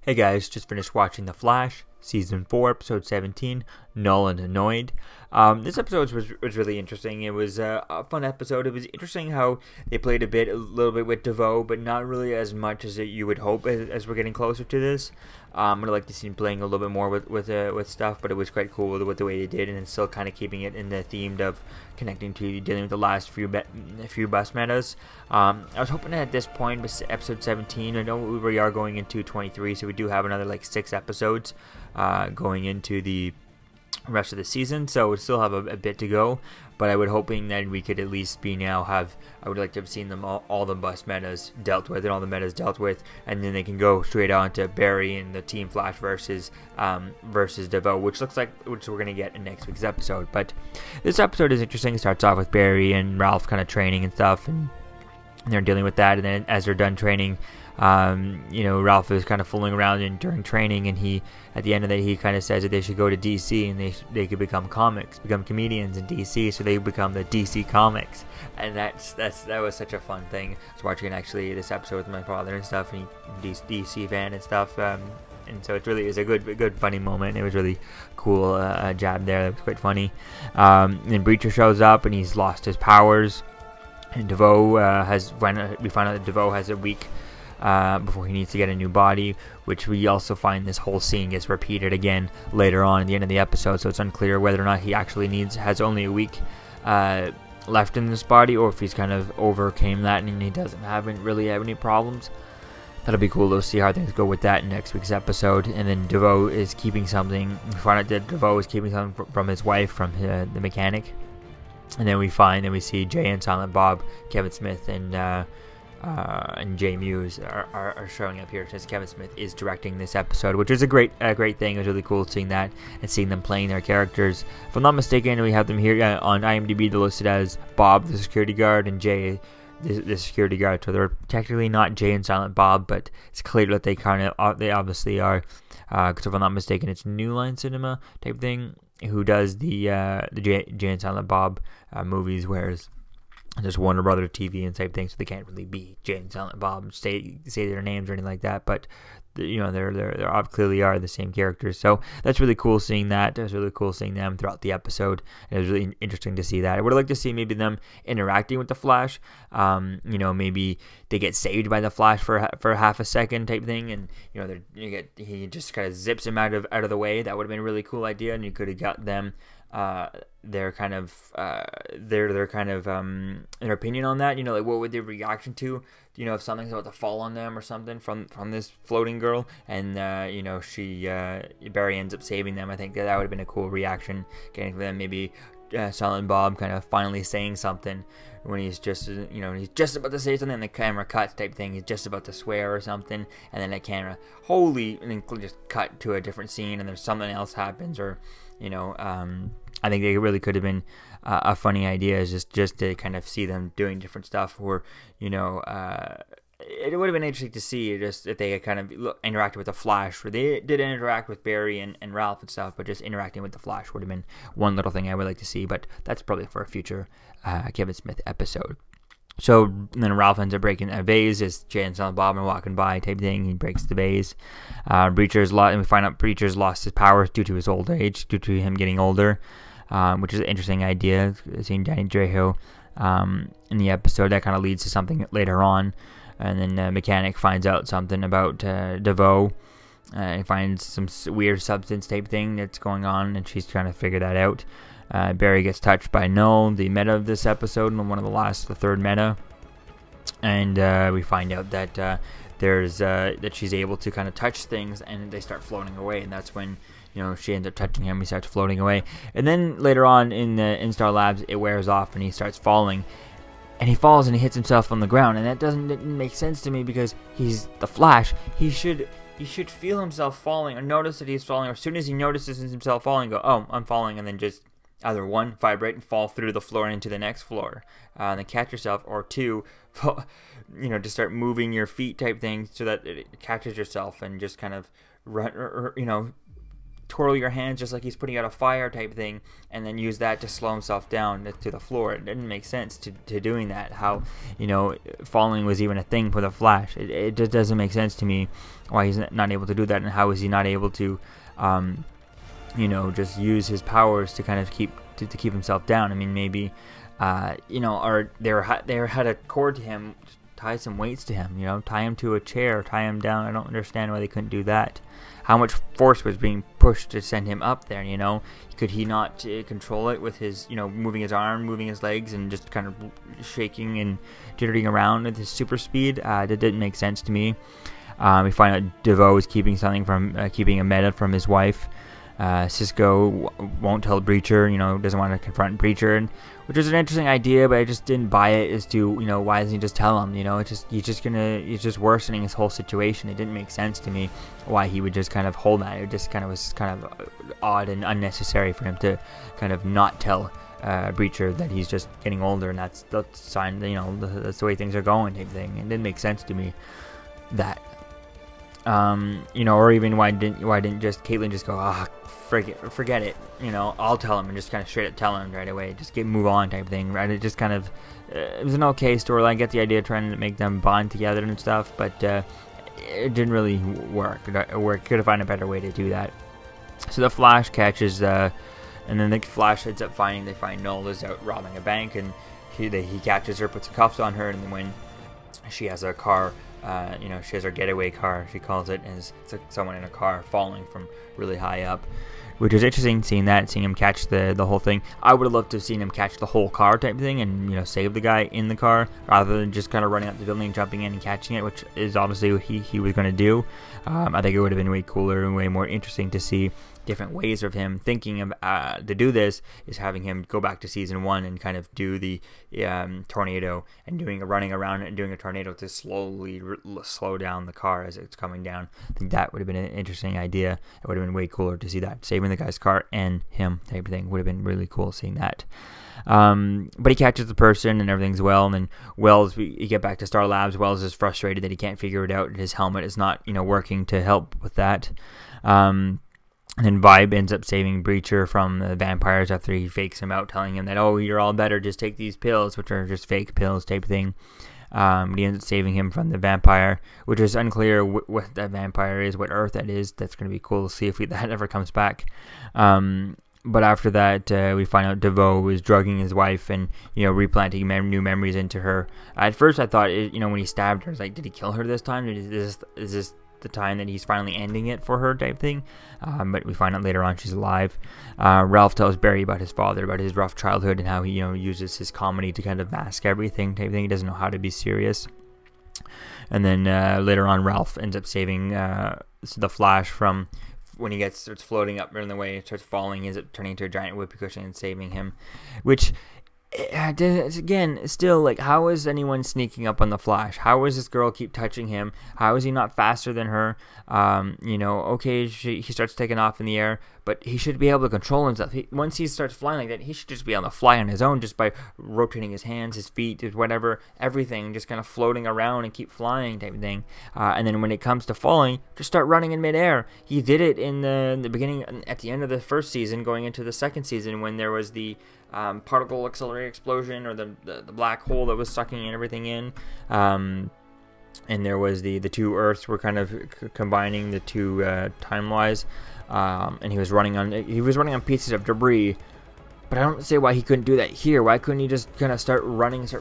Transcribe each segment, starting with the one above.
Hey guys, just finished watching The Flash, Season 4, Episode 17, Null and Anooyed. This episode was really interesting. It was a fun episode. It was interesting how they played a little bit with DeVoe, but not really as much as you would hope as we're getting closer to this. I'd like to see him playing a little bit more with stuff, but it was quite cool with the way they did, and then still kind of keeping it in the theme of connecting to dealing with the last few bus metas. I was hoping that at this point, with episode 17, I know we are going into 23, so we do have another like 6 episodes going into the rest of the season, so we still have a bit to go. But I would hoping that we could at least I would like to have seen them all the bus metas dealt with and all the metas dealt with, and then they can go straight on to Barry and the Team Flash versus DeVoe, which we're gonna get in next week's episode. But this episode is interesting. It starts off with Barry and Ralph kind of training and stuff, and they're dealing with that, and then as they're done training, Ralph is kind of fooling around during training, and at the end of it, he kind of says that they should go to DC and they could become comedians in DC, so they become the DC Comics, and that was such a fun thing. I was watching actually this episode with my father and stuff, and he's DC fan and stuff, and so it really is a good funny moment. It was really cool jab there. That was quite funny. Then Breacher shows up and he's lost his powers. And DeVoe we find out that DeVoe has a week before he needs to get a new body, which we also find this whole scene gets repeated again later on at the end of the episode, so it's unclear whether or not he actually has only a week left in this body, or if he's kind of overcame that and he doesn't really have any problems. That'll be cool to see how things go with that in next week's episode. And then DeVoe is keeping something. We find out that DeVoe is keeping something from his wife, from the mechanic. And then we see Jay and Silent Bob, Kevin Smith, and Jay Muse are showing up here, since Kevin Smith is directing this episode, which is a great thing. It was really cool seeing that and seeing them playing their characters. If I'm not mistaken, we have them here on IMDb. They're listed as Bob, the security guard, and Jay, the security guard. So they're technically not Jay and Silent Bob, but it's clear that they obviously are. Because if I'm not mistaken, it's New Line Cinema type thing who does the Jay and Silent Bob movies, whereas there's Warner Brother TV and type thing, so they can't really be Jay and Silent Bob and say their names or anything like that. But they're clearly are the same characters, so that's really cool seeing that. It was really cool seeing them throughout the episode. It was really interesting to see that. I would like to see maybe them interacting with the Flash. Maybe they get saved by the Flash for half a second type thing, and he just kind of zips him out of the way. That would have been a really cool idea, and you could have got them their opinion on that. Like what would their reaction to, if something's about to fall on them or something from this floating girl, and Barry ends up saving them. I think that would have been a cool reaction, getting them. Maybe Silent Bob kind of finally saying something when he's just about to say something, and the camera cuts type thing. He's just about to swear or something, and then the camera and then just cut to a different scene, and there's something else happens, or I think they really could have been a funny idea, is just to kind of see them doing different stuff, or it would have been interesting to see just if they had kind of interacted with the Flash, where they did interact with Barry and Ralph and stuff, but just interacting with the Flash would have been one little thing I would like to see, but that's probably for a future Kevin Smith episode. So then Ralph ends up breaking a vase as Jay and Silent Bob are walking by type thing. He breaks the vase. And we find out Breacher's lost his powers due to his old age, due to him getting older, which is an interesting idea. Seeing Danny Trejo in the episode, that kind of leads to something later on. And then Mechanic finds out something about DeVoe. He finds some weird substance type thing that's going on, and she's trying to figure that out. Barry gets touched by Null, the meta of this episode, and the third meta, and we find out that that she's able to kind of touch things, and they start floating away, and that's when she ends up touching him. He starts floating away, and then later on in the Instar Labs, it wears off, and he starts falling, and he falls and he hits himself on the ground, and that didn't make sense to me, because he's the Flash. He should feel himself falling, or notice that he's falling, or as soon as he notices himself falling, go, oh, I'm falling, and then just either one, vibrate and fall through the floor into the next floor, and then catch yourself, or two, just start moving your feet type thing so that it catches yourself and just kind of run, or twirl your hands just like he's putting out a fire type thing, and then use that to slow himself down to the floor. It didn't make sense to doing that. How, falling was even a thing for the Flash. It just doesn't make sense to me why he's not able to do that, and how is he not able to, just use his powers to kind of keep himself down. I mean, maybe, or they had a cord to him, tie some weights to him, tie him to a chair, tie him down. I don't understand why they couldn't do that. How much force was being pushed to send him up there, Could he not control it with his, moving his arm, moving his legs, and just kind of shaking and jittering around with his super speed? That didn't make sense to me. We find out DeVoe is keeping a meta from his wife. Cisco won't tell Breacher, doesn't want to confront Breacher, which is an interesting idea, but I just didn't buy it as to, why doesn't he just tell him, he's just worsening his whole situation. It didn't make sense to me why he would just kind of hold that. It just kind of was kind of odd and unnecessary for him to kind of not tell Breacher that he's just getting older, and that's the sign, that's the way things are going type thing. It didn't make sense to me that. Or even why didn't just Caitlin just go, forget it, I'll tell him, and just kind of straight up tell him right away, just move on type thing, right? It just kind of, it was an okay storyline. I get the idea of trying to make them bond together and stuff, but it didn't really work. Could have found a better way to do that. So the Flash catches, and then the Flash ends up they find Null is out robbing a bank, and he catches her, puts cuffs on her, and then when she has a car, she has her getaway car, she calls it, and it's like someone in a car falling from really high up, which was interesting, seeing him catch the whole thing. I would have loved to have seen him catch the whole car type thing and, save the guy in the car, rather than just kind of running up the building, jumping in and catching it, which is obviously what he was going to do. I think it would have been way cooler and way more interesting to see different ways of him thinking of to do this, is having him go back to season 1 and kind of do the tornado and running around and doing a tornado to slowly slow down the car as it's coming down. I think that would have been an interesting idea. It would have been way cooler to see that, saving the guy's car and him type of thing. Would have been really cool seeing that. But he catches the person and everything's well, and then Wells, we get back to Star Labs. Wells is frustrated that he can't figure it out, and his helmet is not working to help with that. And then Vibe ends up saving Breacher from the vampires after he fakes him out, telling him that, oh, you're all better, just take these pills, which are just fake pills type thing. But he ends up saving him from the vampire, which is unclear what that vampire is, what Earth that is. That's going to be cool to see if that ever comes back. But after that, we find out DeVoe was drugging his wife and, replanting new memories into her. At first, I thought, when he stabbed her, I was like, did he kill her this time? Is this the time that he's finally ending it for her type thing? But we find out later on she's alive. Ralph tells Barry about his father, about his rough childhood, and how he uses his comedy to kind of mask everything type thing. He doesn't know how to be serious. And then later on, Ralph ends up saving the Flash from when he starts floating up in the way, starts falling, he ends up turning into a giant whoopee cushion and saving him, which again, still, like, how is anyone sneaking up on the Flash? How is this girl keep touching him? How is he not faster than her? Okay, he starts taking off in the air, but he should be able to control himself. Once he starts flying like that, he should just be able to fly on his own, just by rotating his hands, his feet, whatever, everything, just kind of floating around and keep flying type of thing. And then when it comes to falling, just start running in midair. He did it in the beginning, at the end of the first season, going into the second season, when there was the particle accelerator explosion, or the black hole that was sucking everything in, and there was the two Earths were kind of combining the two time-wise, and he was running on pieces of debris. But I don't see why he couldn't do that here. Why couldn't he just kind of start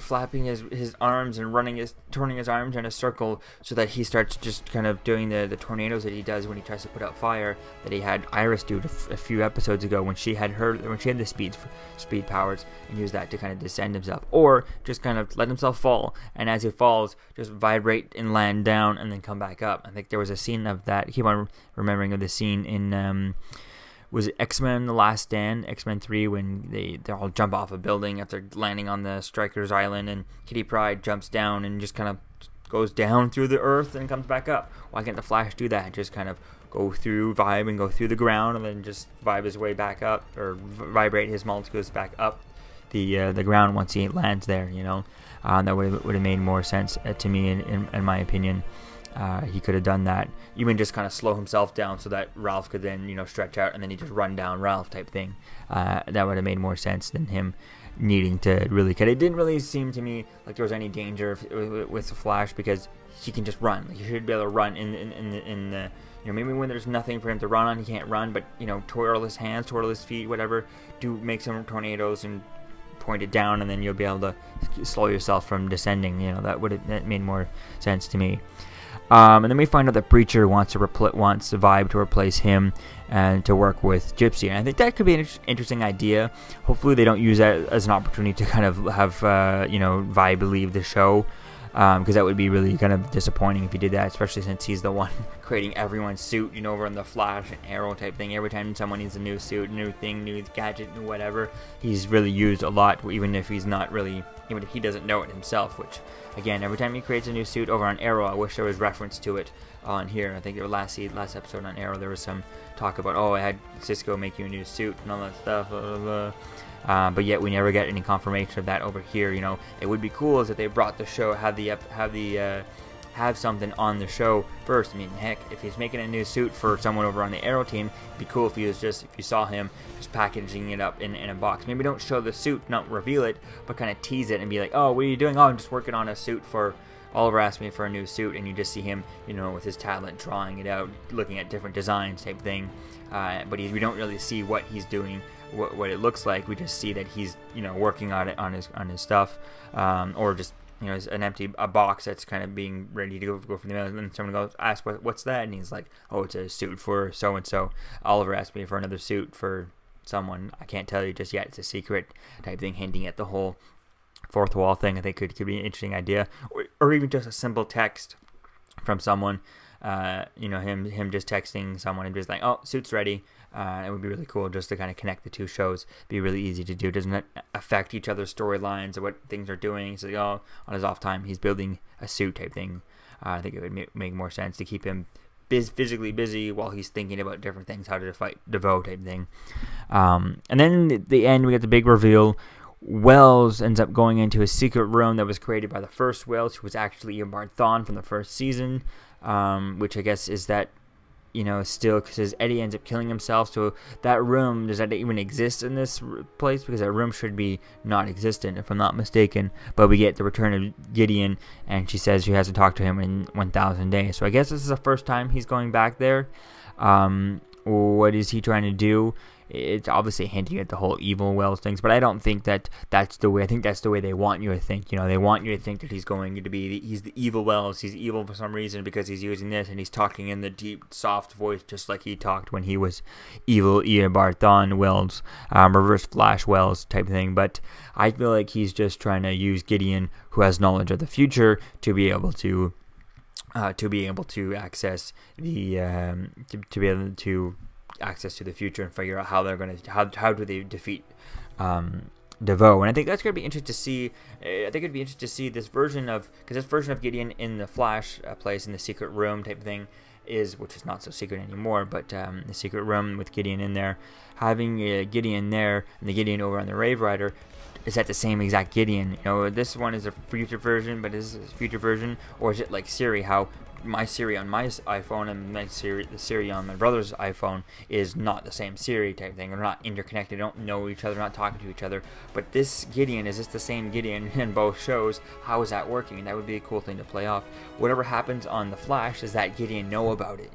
flapping his arms and turning his arms in a circle, so that he starts just kind of doing the tornadoes that he does when he tries to put out fire, that he had Iris do a few episodes ago when she had the speed powers, and use that to kind of descend himself, or just kind of let himself fall, and as he falls, just vibrate and land down and then come back up. I think there was a scene of that. I keep on remembering of the scene in was it X-Men The Last Stand, X-Men 3, when they all jump off a building after landing on the Strikers Island, and Kitty Pryde jumps down and just kind of goes down through the earth and comes back up. Why can't the Flash do that? Just kind of go through Vibe and go through the ground, and then just vibe his way back up, or vibrate his molecules back up the ground once he lands there, That would have made more sense to me, in my opinion. he could have done that. Even just kind of slow himself down so that Ralph could then, stretch out and then he just run down Ralph type thing. That would have made more sense than him needing to really cut. It didn't really seem to me like there was any danger with the Flash, because he can just run. Like, he should be able to run in the maybe when there's nothing for him to run on, he can't run, but twirl his hands, twirl his feet, whatever. Do make some tornadoes and point it down, and then you'll be able to slow yourself from descending. That made more sense to me. And then we find out that Preacher wants Vibe to replace him and to work with Gypsy. And I think that could be an interesting idea. Hopefully they don't use that as an opportunity to kind of have Vibe leave the show, because that would be really kind of disappointing if he did that, especially since he's the one creating everyone's suit, over in the Flash and Arrow type thing. Every time someone needs a new suit, new thing, new gadget, new whatever, he's really used a lot, even if he doesn't know it himself, which, again, every time he creates a new suit over on Arrow, I wish there was reference to it on here. I think the last episode on Arrow, there was some talk about, I had Cisco make you a new suit and all that stuff, blah, blah, blah. But yet we never get any confirmation of that over here. It would be cool if they brought the show, have something on the show first. I mean, heck, if he's making a new suit for someone over on the Arrow team, it'd be cool if you saw him just packaging it up in a box. Maybe don't show the suit, not reveal it, but kind of tease it and be like, oh, what are you doing? Oh, I'm just working on a suit for Oliver asked me for a new suit, and you just see him, with his tablet drawing it out, looking at different designs type thing. But we don't really see what he's doing, what it looks like. We just see that he's, working on it on his stuff, or just an empty box that's kind of being ready to go for the mail. And then someone goes, ask what's that, and he's like, oh, it's a suit for so and so. Oliver asked me for another suit for someone. I can't tell you just yet. It's a secret type thing, hinting at the whole fourth wall thing. I think could be an interesting idea, or even just a simple text from someone. Him just texting someone and just like, oh, suit's ready. It would be really cool just to kind of connect the two shows. Be really easy to do. Doesn't affect each other's storylines or what things are doing. So, on his off time, he's building a suit type thing. I think it would make more sense to keep him physically busy while he's thinking about different things, how to fight DeVoe type thing. And then at the end, we get the big reveal. Wells ends up going into a secret room that was created by the first Wells, who was actually Eobard Thawne from the first season, which I guess is that, still, because Eddie ends up killing himself. So that room, does that even exist in this place? Because that room should be not existent, if I'm not mistaken. But we get the return of Gideon, and she says she hasn't talked to him in 1,000 days. So I guess this is the first time he's going back there. What is he trying to do? It's obviously hinting at the whole evil Wells things, but I don't think that's the way. I think that's the way they want you to think. They want you to think that he's going to be he's the evil Wells. He's evil for some reason because he's using this, and he's talking in the deep, soft voice, just like he talked when he was evil Eobard Thawne Wells, Reverse Flash Wells type thing. But I feel like he's just trying to use Gideon, who has knowledge of the future, to be able to access access to the future and figure out how they're going to how do they defeat DeVoe. And I think that's going to be interesting to see. I think it'd be interesting to see this version of, because this version of Gideon in the Flash place in the secret room type of thing which is not so secret anymore, but the secret room with Gideon in there, having Gideon there and the Gideon over on the Rave Rider. Is that the same exact Gideon? This one is a future version, but is this a future version, or is it like Siri? How my Siri on my iPhone and the Siri on my brother's iPhone is not the same Siri type thing. They're not interconnected. They don't know each other. Not talking to each other. But this Gideon, is this the same Gideon in both shows? How is that working? That would be a cool thing to play off. Whatever happens on the Flash, does that Gideon know about it?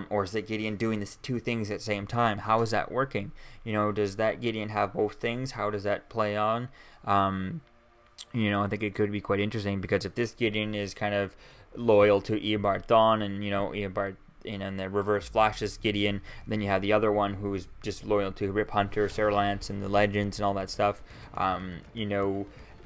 Or is that Gideon doing this two things at the same time? How is that working? Does that Gideon have both things? How does that play on? I think it could be quite interesting, because if this Gideon is kind of loyal to Eobard Thawne, and Eobard, and the Reverse Flash's Gideon, then you have the other one who's just loyal to Rip Hunter, Sarah Lance, and the Legends and all that stuff.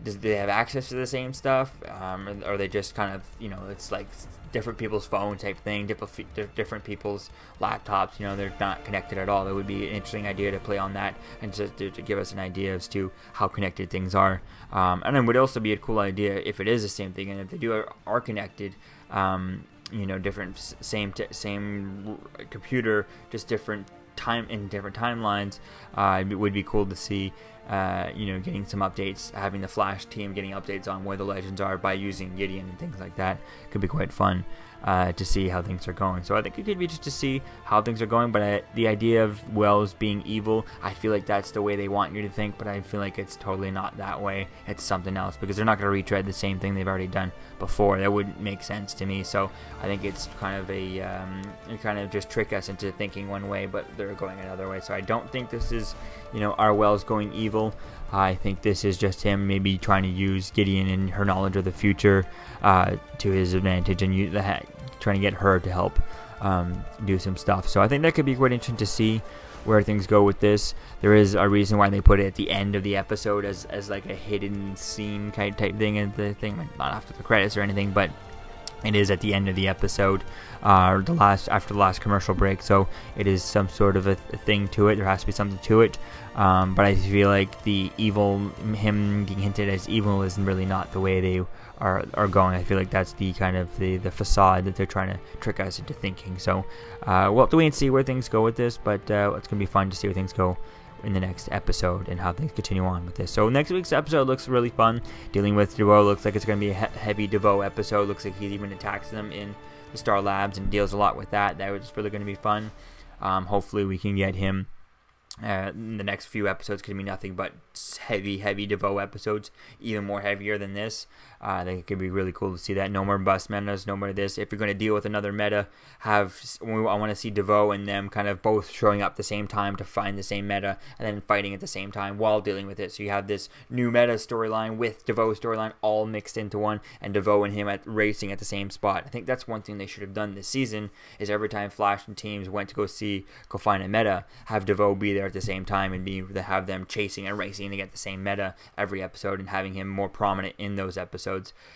Does they have access to the same stuff? Or are they just kind of, it's like different people's phone type thing, different people's laptops, they're not connected at all. That would be an interesting idea to play on that, and to give us an idea as to how connected things are. And then would also be a cool idea if it is the same thing, and if they are connected, different, same computer, just different different timelines, it would be cool to see. Getting some updates, having the Flash team getting updates on where the Legends are by using Gideon and things like that could be quite fun to see how things are going. So I think it could be just to see how things are going, but the idea of Wells being evil, I feel like that's the way they want you to think, but I feel like it's totally not that way. It's something else, because they're not going to retread the same thing they've already done before. That wouldn't make sense to me. So I think it's kind of just trick us into thinking one way, but they're going another way. So I don't think this is, our Wells going evil. I think this is just him maybe trying to use Gideon and her knowledge of the future to his advantage, and trying to get her to help do some stuff. So I think that could be quite interesting to see where things go with this. There is a reason why they put it at the end of the episode as like a hidden scene type thing, and the thing, not after the credits or anything, but it is at the end of the episode, after the last commercial break. So it is some sort of a thing to it. There has to be something to it. But I feel like the evil, him being hinted as evil, is really not the way they are going. I feel like that's the kind of the facade that they're trying to trick us into thinking. So we'll have to wait and see where things go with this. But it's going to be fun to see where things go in the next episode and how things continue on with this. So next week's episode looks really fun. Dealing with DeVoe looks like it's going to be a heavy DeVoe episode. Looks like he even attacks them in the Star Labs and deals a lot with that. That was really going to be fun. Hopefully we can get him. The next few episodes could be nothing but heavy DeVoe episodes, even more heavier than this. I think it could be really cool to see that. No more bus metas, no more this. If you're going to deal with another meta, I want to see DeVoe and them kind of both showing up at the same time to find the same meta, and then fighting at the same time while dealing with it. So you have this new meta storyline with DeVoe's storyline all mixed into one, and DeVoe and him racing at the same spot. I think that's one thing they should have done this season, is every time Flash and teams went to go find a meta, have DeVoe be there at the same time and have them chasing and racing to get the same meta every episode, and having him more prominent in those episodes.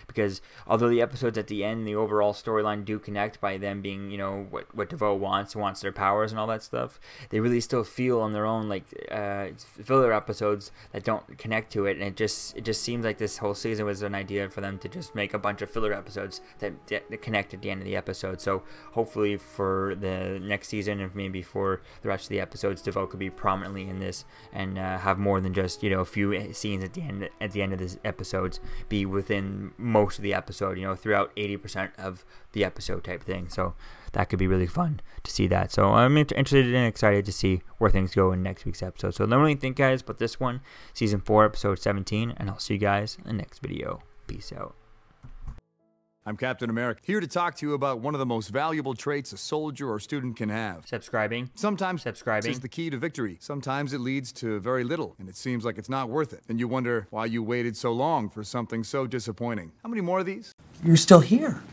Because although the episodes at the end, the overall storyline do connect by them being, what DeVoe wants their powers and all that stuff, they really still feel on their own like filler episodes that don't connect to it. And it just seems like this whole season was an idea for them to just make a bunch of filler episodes that connect at the end of the episode. So hopefully for the next season, and maybe for the rest of the episodes, DeVoe could be prominently in this and have more than just a few scenes at the end of the episodes be within most of the episode, throughout 80% of the episode type thing. So that could be really fun to see that. So I'm interested and excited to see where things go in next week's episode. So let me think, guys, about this one, season 4, episode 17, and I'll see you guys in the next video. Peace out. I'm Captain America, here to talk to you about one of the most valuable traits a soldier or student can have. Subscribing. Sometimes subscribing is the key to victory. Sometimes it leads to very little, and it seems like it's not worth it. And you wonder why you waited so long for something so disappointing. How many more of these? You're still here.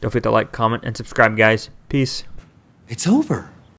Don't forget to like, comment, and subscribe, guys. Peace. It's over.